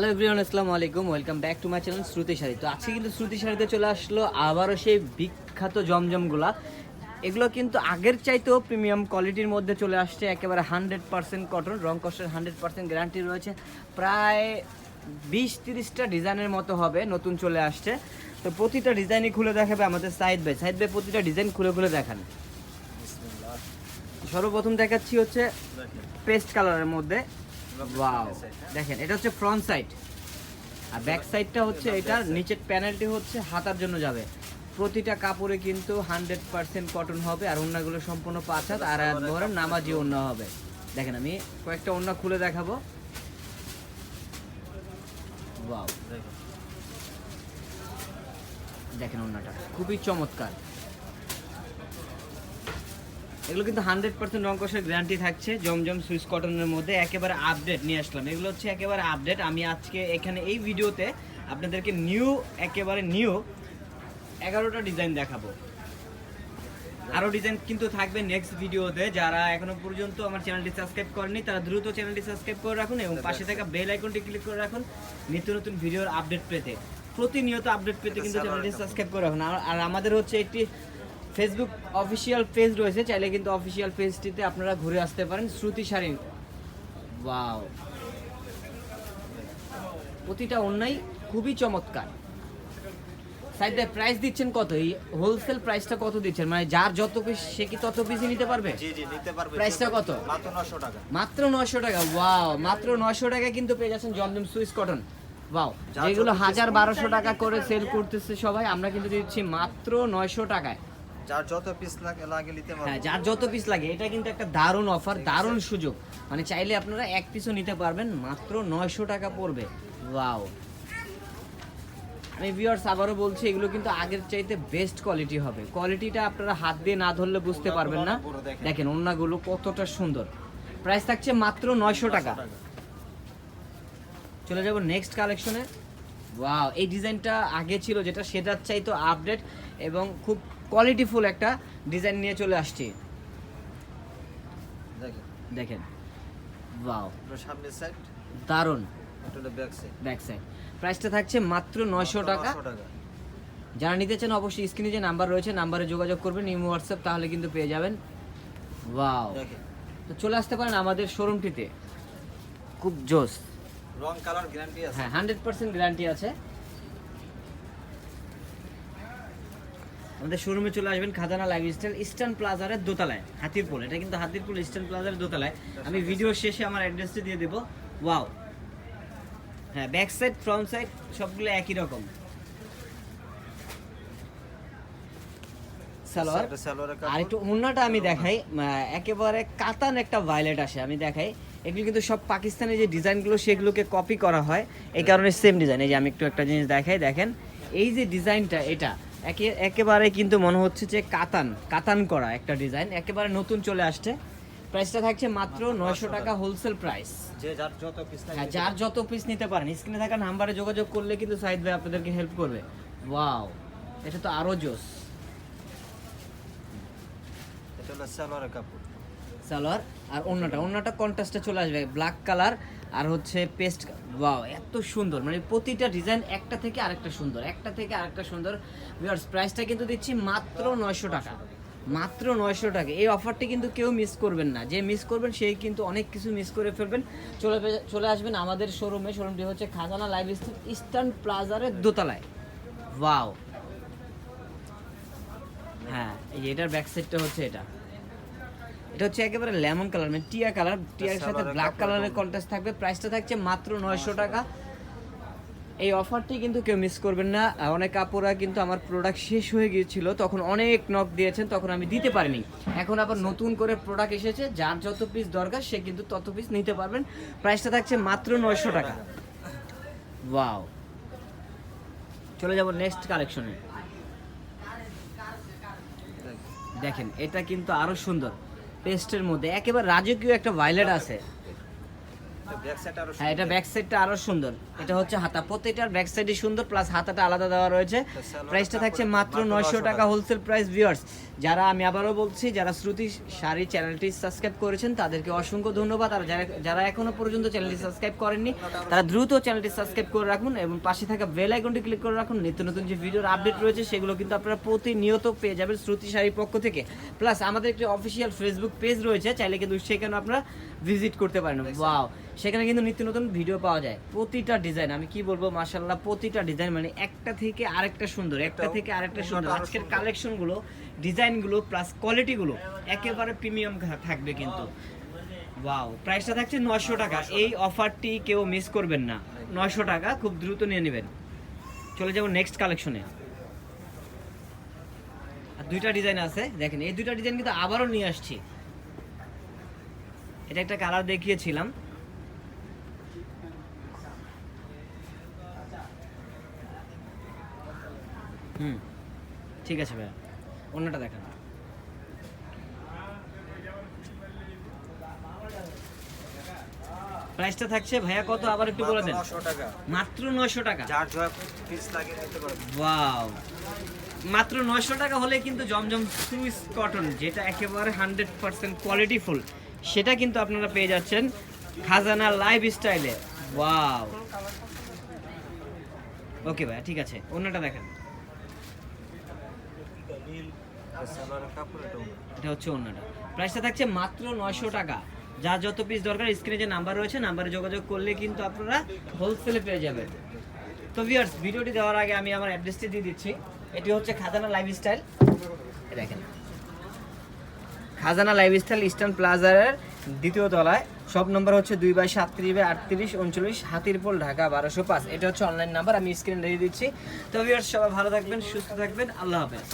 Hello everyone, আসসালামু আলাইকুম। Welcome back to my channel Shruti Sari. তো আজকে কিন্তু শ্রুতি শাড়িতে চলে আসলো আবারও সেই বিখ্যাত জমজমগুলা। এগুলো কিন্তু আগের চাইতেও প্রিমিয়াম কোয়ালিটির মধ্যে চলে আসছে। একেবারে 100% কটন, রং কষের 100% গ্যারান্টি রয়েছে। প্রায় 20-30টা ডিজাইনের মতো হবে, নতুন চলে আসছে। তো প্রতিটা ডিজাইনই খুলে দেখাবে আমাদের সাইদ ভাই। প্রতিটা ডিজাইন খুলে খুলে দেখান। সর্বপ্রথম দেখাচ্ছি হচ্ছে পেস্ট কালারের মধ্যে। ওয়াও, দেখেন এটা হচ্ছে ফ্রন্ট সাইড, আর ব্যাক সাইডটা হচ্ছে এটার নিচের প্যানেলটি হচ্ছে হাতার জন্য যাবে। প্রতিটা কাপড়ে কিন্তু 100% কটন হবে, আর ওড়নাগুলো সম্পূর্ণ 5 হাত, আর ধরেন নামাজি ওড়না হবে। দেখেন আমি কয়েকটা ওড়না খুলে দেখাবো। ওয়াও, দেখেন ওড়নাটা খুবই চমৎকার। এগুলো কিন্তু 100% রং কষের গ্যারান্টি থাকছে। জমজম সুইস কটনের মধ্যে একেবারে আপডেট নিয়ে আসলাম। এগুলো হচ্ছে একেবারে আপডেট। আমি আজকে এখানে এই ভিডিওতে আপনাদেরকে একেবারে নিউ 11টা ডিজাইন দেখাবো। আরও ডিজাইন কিন্তু থাকবে নেক্সট ভিডিওতে। যারা এখনো পর্যন্ত আমার চ্যানেলটি সাবস্ক্রাইব করেনি তারা দ্রুত চ্যানেলটি সাবস্ক্রাইব করে রাখুন এবং পাশে থাকা বেল আইকনটি ক্লিক করে রাখুন নিত্য নতুন ভিডিওর আপডেট পেতে। প্রতিনিয়ত আপডেট পেতে কিন্তু চ্যানেলটি সাবস্ক্রাইব করে রাখুন। আর আমাদের হচ্ছে একটি ফেসবুক অফিসিয়াল পেজ রয়েছে, চাইলে কিন্তু অফিসিয়াল পেজটিতে আপনারা ঘুরে আসতে পারেন। শ্রুতি শাড়ি। ওয়াও, প্রতিটা অন্যায় খুবই চমৎকার। সাইড বাই প্রাইস দিচ্ছেন কত? এই হোলসেল প্রাইসটা কত দিচ্ছেন? মানে যার যত পিস সে কি তত পিসই নিতে পারবে? জি জি নিতে পারবে। প্রাইসটা কত? মাত্র 900 টাকা। মাত্র 900 টাকা। ওয়াও, মাত্র 900 টাকা কিন্তু পেয়ে যাচ্ছেন জমজম সুইস কটন। ওয়াও, যেগুলো 1000-1200 টাকা করে সেল করতেছে সবাই, আমরা কিন্তু দিচ্ছি মাত্র 900 টাকায়। যার যত পিস লাগে নিতে পারবে। হ্যাঁ, যার যত পিস লাগে। এটা কিন্তু একটা দারুণ অফার, দারুণ সুযোগ। মানে চাইলে আপনারা এক পিসও নিতে পারবেন, মাত্র 900 টাকা পড়বে। ওয়াও, আমি ভিউয়ার্স আবারও বলছি, এগুলো কিন্তু আগের চাইতে বেস্ট কোয়ালিটি হবে। কোয়ালিটিটা আপনারা হাত দিয়ে না ধরলে বুঝতে পারবেন না। দেখেন ওড়নাগুলো কতটা সুন্দর। প্রাইস থাকছে মাত্র 900 টাকা। চলে যাব নেক্সট কালেকশনে। ওয়াও, এই ডিজাইনটা আগে ছিল যেটা, সেটার চাইতো আপডেট এবং খুব কোয়ালিটিফুল একটা ডিজাইন নিয়ে চলে আসছি। দেখেন দেখেন, ওয়াও, সামনের সাইড দারুণ। এটা হলো ব্যাক সাইড। ব্যাক সাইড প্রাইসটা থাকছে মাত্র 900 টাকা। যারা নিতে চান অবশ্যই স্ক্রিনে যে নাম্বার রয়েছে নাম্বারে যোগাযোগ করবেন, ইমো হোয়াটসঅ্যাপ, তাহলে কিন্তু পেয়ে যাবেন। ওয়াও, তো চলে আসতে পারেন আমাদের শোরুমটিতে। খুব জোস। রং কালার গ্যারান্টি আছে। হ্যাঁ, 100% গ্যারান্টি আছে। আমাদের শোরুমে চলে আসবেন খাজানা লাইফস্টাইল ইস্টার্ন প্লাজারের দোতলায়, হাতিরপুল। এটা কিন্তু হাতিরপুল ইস্টার্ন প্লাজারের দোতলায়। আমি ভিডিও শেষে আমার অ্যাড্রেসটি দিয়ে দেবো। ওয়াও, হ্যাঁ, ব্যাক সাইড ফ্রন্ট সাইড সবগুলো একই রকম। সালোয়ার আর একটু ওড়নাটা আমি দেখাই। একেবারে কাতান একটা ভায়োলেট আসে, আমি দেখাই। এগুলো কিন্তু সব পাকিস্তানি যে ডিজাইনগুলো সেগুলোকে কপি করা হয়, এই কারণে সেম ডিজাইন। এই যে আমি একটু একটা জিনিস দেখাই, দেখেন এই যে ডিজাইনটা, এটা একেবারে কিন্তু মনে হচ্ছে যে কাতান করা একটা ডিজাইন, একেবারে নতুন চলে আসছে। প্রাইসটা থাকছে মাত্র 900 টাকা হোলসেল প্রাইস। যে যার যত পিস লাগে, হ্যাঁ, যার যত পিস নিতে পারেন। স্ক্রিনে থাকা নাম্বারে যোগাযোগ করলে কিন্তু সাইদ ভাই আপনাদেরকে হেল্প করবে। ওয়াও, এটা তো আরো জোস। এটা হলো সালোয়ারের কাপড়। সালোয়ার আর ওড়নাটা কন্ট্রাস্টে চলে আসবে, ব্ল্যাক কালার আর হচ্ছে পেস্ট। ওয়াও, এত সুন্দর। মানে প্রতিটা ডিজাইন একটা থেকে আরেকটা সুন্দর, একটা থেকে আরেকটা সুন্দর। ভিউয়ার্স প্রাইসটা কিন্তু দিচ্ছি মাত্র 900 টাকা। মাত্র 900 টাকা। এই অফারটি কিন্তু কেউ মিস করবেন না। যে মিস করবেন সেই কিন্তু অনেক কিছু মিস করে ফেলবেন। চলে আসবেন আমাদের শোরুমে। শোরুমটি হচ্ছে খাজানা লাইফস্টাইল ইস্টার্ন প্লাজারের দোতলায়। ওয়াও, হ্যাঁ, এই যে এটার ব্যাক সাইডটা হচ্ছে এটা হচ্ছে একেবারে লেমন কালার, মানে টিয়া কালার। টিয়ার সাথে ব্ল্যাক কালারের কন্ট্রাস্ট থাকবে। প্রাইসটা থাকছে মাত্র 900 টাকা। এই অফারটি কিন্তু কেউ মিস করবেন না। অনেক আপুরা কিন্তু আমার প্রোডাক্ট শেষ হয়ে গিয়েছিল, তখন অনেক নক দিয়েছেন, তখন আমি দিতে পারিনি। এখন আবার নতুন করে প্রোডাক্ট এসেছে, যার যত পিস দরকার সে কিন্তু তত পিস নিতে পারবেন। প্রাইসটা থাকছে মাত্র 900 টাকা। ওয়াও, চলে যাব নেক্সট কালেকশনে। দেখেন এটা কিন্তু আরো সুন্দর, পেস্টের মধ্যে একেবারে রাজকীয় একটা ভায়োলেট আছে। ব্যাক সাইড আরো হ্যাঁ, এটা ব্যাক সাইডটা আরো সুন্দর। এটা হচ্ছে হাতা, প্রত্যেকটার ব্যাক সাইডে সুন্দর, প্লাস হাতাটা আলাদা দেওয়া রয়েছে। প্রাইসটা থাকছে মাত্র 900 টাকা হোলসেল প্রাইস। ভিউয়ার্স, যারা, আমি আবারও বলছি, যারা শ্রুতি শাড়ি চ্যানেলটি সাবস্ক্রাইব করেছেন তাদেরকে অসংখ্য ধন্যবাদ। আর যারা এখনো পর্যন্ত চ্যানেলটি সাবস্ক্রাইব করেননি তারা দ্রুত চ্যানেলটি সাবস্ক্রাইব করে রাখুন এবং পাশে থাকা বেল আইকনটি ক্লিক করে রাখুন। নিত্য নতুন যে ভিডিওর আপডেট রয়েছে সেগুলো কিন্তু আপনারা প্রতিনিয়ত পেয়ে যাবেন শ্রুতি শাড়ির পক্ষ থেকে। প্লাস আমাদের একটি অফিসিয়াল ফেসবুক পেজ রয়েছে, চাইলে কিন্তু সেখানে আপনারা ভিজিট করতে পারেন। ওয়াও, সেখানে কিন্তু নিত্য নতুন ভিডিও পাওয়া যায়। প্রতিটা ডিজাইন, আমি কি বলবো, মাশাআল্লাহ, প্রতিটা ডিজাইন মানে একটা থেকে আরেকটা সুন্দর, একটা থেকে আরেকটা সুন্দর। আজকের কালেকশনগুলো, ডিজাইনগুলো প্লাস কোয়ালিটিগুলো একেবারে প্রিমিয়াম থাকবে কিন্তু। ওয়াও, প্রাইসটা থাকছে 900 টাকা। এই অফারটি কেউ মিস করবেন না, 900 টাকা, খুব দ্রুত নিয়ে নেবেন। চলে যাব নেক্সট কালেকশনে। আর দুইটা ডিজাইন আছে, দেখেন এই দুইটা ডিজাইন কিন্তু আবারও নিয়ে আসছি। এটা একটা কালার দেখিয়েছিলাম, ঠিক আছে ভাইয়া, অন্যটা দেখান। প্রাইসটা থাকছে ভাইয়া কত, আবার একটু বলে দেন। 900 টাকা, মাত্র 900 টাকা। যার যত পিস লাগে নিতে পারবেন। ওয়াও, মাত্র 900 টাকা হলে কিন্তু জমজম সুইস কটন, যেটা একেবারে 100% কোয়ালিটিফুল, সেটা কিন্তু আপনারা পেয়ে যাচ্ছেন খাজানা লাইফ স্টাইলে। ওয়াও, ওকে ভাইয়া, ঠিক আছে, অন্যটা দেখেন। সালোয়ারের কাপড় এটা ওনা। এটা হচ্ছে অন্যটা। প্রাইসটা থাকছে মাত্র 900 টাকা। যা যত পিস দরকার স্ক্রিনে যে নাম্বার রয়েছে, নাম্বারে যোগাযোগ করলে কিন্তু আপনারা হোলসেলে পেয়ে যাবেন। তো ভিউয়ার্স, ভিডিওটি দেওয়ার আগে আমি আমার অ্যাড্রেসটি দিয়ে দিচ্ছি। এটি হচ্ছে খাজানা লাইফস্টাইল, দেখেন খাজানা লাইফস্টাইল ইস্টার্ন প্লাজার দ্বিতীয় তলায়, শপ নম্বর হচ্ছে 2/37/3839 হাতিরপোল, ঢাকা 1205। এটা হচ্ছে অনলাইন নাম্বার, আমি স্ক্রিনে দিয়ে দিচ্ছি। তো ভিউয়ার্স, সবাই ভালো থাকবেন, সুস্থ থাকবেন, আল্লাহ হাফেজ।